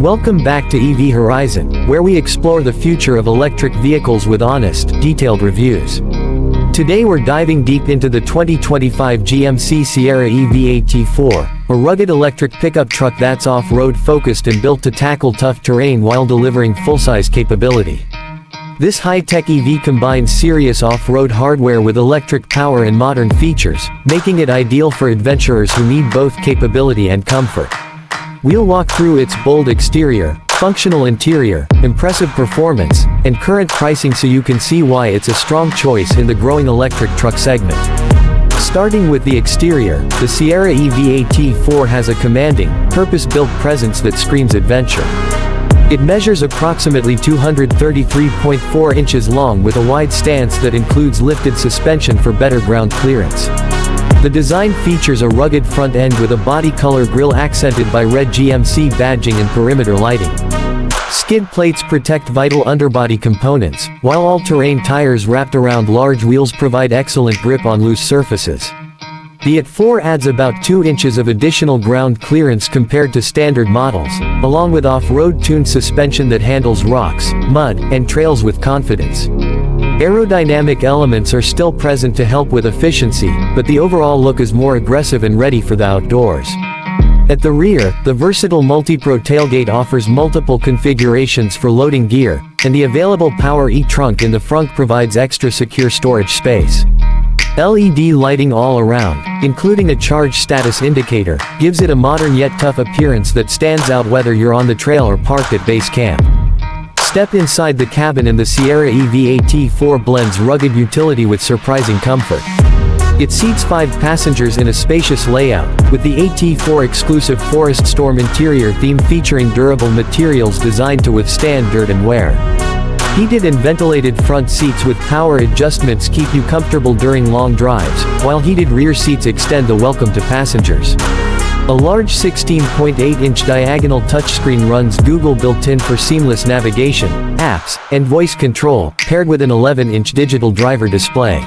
Welcome back to EV Horizon, where we explore the future of electric vehicles with honest, detailed reviews. Today we're diving deep into the 2025 GMC Sierra EV AT4, a rugged electric pickup truck that's off-road focused and built to tackle tough terrain while delivering full-size capability. This high-tech EV combines serious off-road hardware with electric power and modern features, making it ideal for adventurers who need both capability and comfort. We'll walk through its bold exterior, functional interior, impressive performance, and current pricing so you can see why it's a strong choice in the growing electric truck segment. Starting with the exterior, the Sierra EV AT4 has a commanding, purpose-built presence that screams adventure. It measures approximately 233.4 inches long with a wide stance that includes lifted suspension for better ground clearance. The design features a rugged front end with a body color grille accented by red GMC badging and perimeter lighting. Skid plates protect vital underbody components, while all-terrain tires wrapped around large wheels provide excellent grip on loose surfaces. The AT4 adds about 2 inches of additional ground clearance compared to standard models, along with off-road tuned suspension that handles rocks, mud, and trails with confidence. Aerodynamic elements are still present to help with efficiency, but the overall look is more aggressive and ready for the outdoors. At the rear, the versatile MultiPro tailgate offers multiple configurations for loading gear, and the available Power E-trunk in the front provides extra secure storage space. LED lighting all around, including a charge status indicator, gives it a modern yet tough appearance that stands out whether you're on the trail or parked at base camp. Step inside the cabin and the Sierra EV AT4 blends rugged utility with surprising comfort. It seats 5 passengers in a spacious layout, with the AT4 exclusive Forest Storm interior theme featuring durable materials designed to withstand dirt and wear. Heated and ventilated front seats with power adjustments keep you comfortable during long drives, while heated rear seats extend the welcome to passengers. A large 16.8-inch diagonal touchscreen runs Google built-in for seamless navigation, apps, and voice control, paired with an 11-inch digital driver display.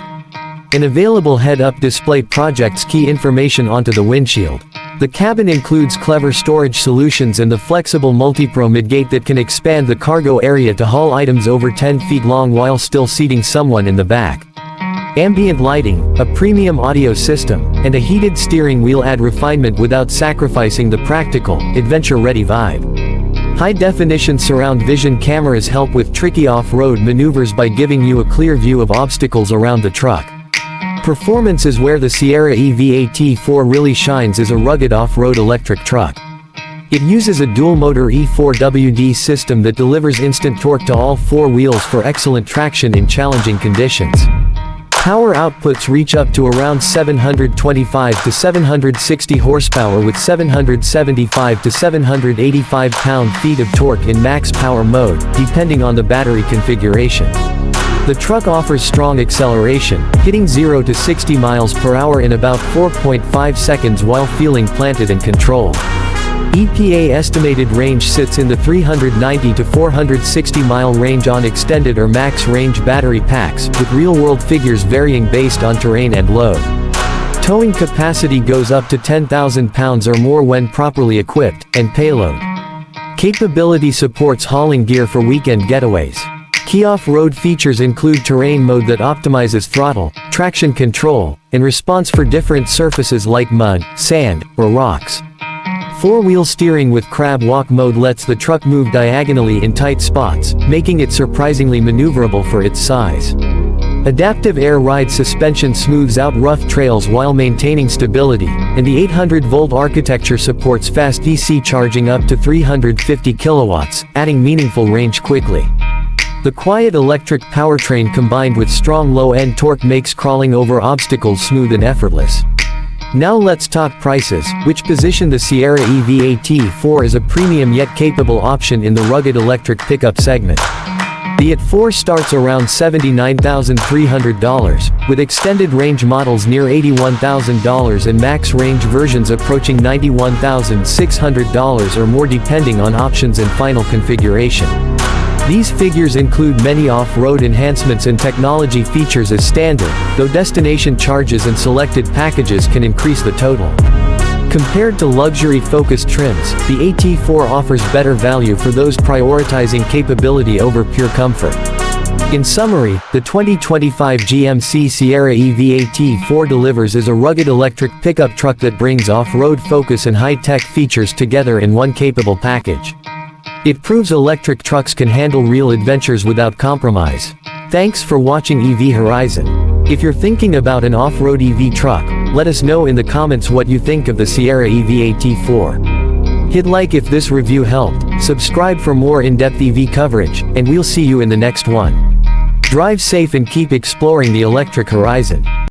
An available head-up display projects key information onto the windshield. The cabin includes clever storage solutions and the flexible MultiPro midgate that can expand the cargo area to haul items over 10 feet long while still seating someone in the back. Ambient lighting, a premium audio system, and a heated steering wheel add refinement without sacrificing the practical, adventure-ready vibe. High-definition surround vision cameras help with tricky off-road maneuvers by giving you a clear view of obstacles around the truck. Performance is where the Sierra EV AT4 really shines as a rugged off-road electric truck. It uses a dual-motor E4WD system that delivers instant torque to all 4 wheels for excellent traction in challenging conditions. Power outputs reach up to around 725 to 760 horsepower with 775 to 785 pound-feet of torque in max power mode, depending on the battery configuration. The truck offers strong acceleration, hitting 0 to 60 miles per hour in about 4.5 seconds while feeling planted and controlled. EPA estimated range sits in the 390 to 460 mile range on extended or max range battery packs, with real-world figures varying based on terrain and load. Towing capacity goes up to 10,000 pounds or more when properly equipped, and payload capability supports hauling gear for weekend getaways. Key off-road features include terrain mode that optimizes throttle, traction control, and response for different surfaces like mud, sand, or rocks. 4-wheel steering with CrabWalk mode lets the truck move diagonally in tight spots, making it surprisingly maneuverable for its size. Adaptive air ride suspension smooths out rough trails while maintaining stability, and the 800-volt architecture supports fast DC charging up to 350 kilowatts, adding meaningful range quickly. The quiet electric powertrain combined with strong low-end torque makes crawling over obstacles smooth and effortless. Now let's talk prices, which position the Sierra EV AT4 as a premium yet capable option in the rugged electric pickup segment. The AT4 starts around $79,300, with extended range models near $81,000 and max range versions approaching $91,600 or more depending on options and final configuration. These figures include many off-road enhancements and technology features as standard, though destination charges and selected packages can increase the total. Compared to luxury-focused trims, the AT4 offers better value for those prioritizing capability over pure comfort. In summary, the 2025 GMC Sierra EV AT4 delivers is a rugged electric pickup truck that brings off-road focus and high-tech features together in one capable package. It proves electric trucks can handle real adventures without compromise. Thanks for watching EV Horizon. If you're thinking about an off-road EV truck, let us know in the comments what you think of the Sierra EV AT4. Hit like if this review helped, subscribe for more in-depth EV coverage, and we'll see you in the next one. Drive safe and keep exploring the electric horizon.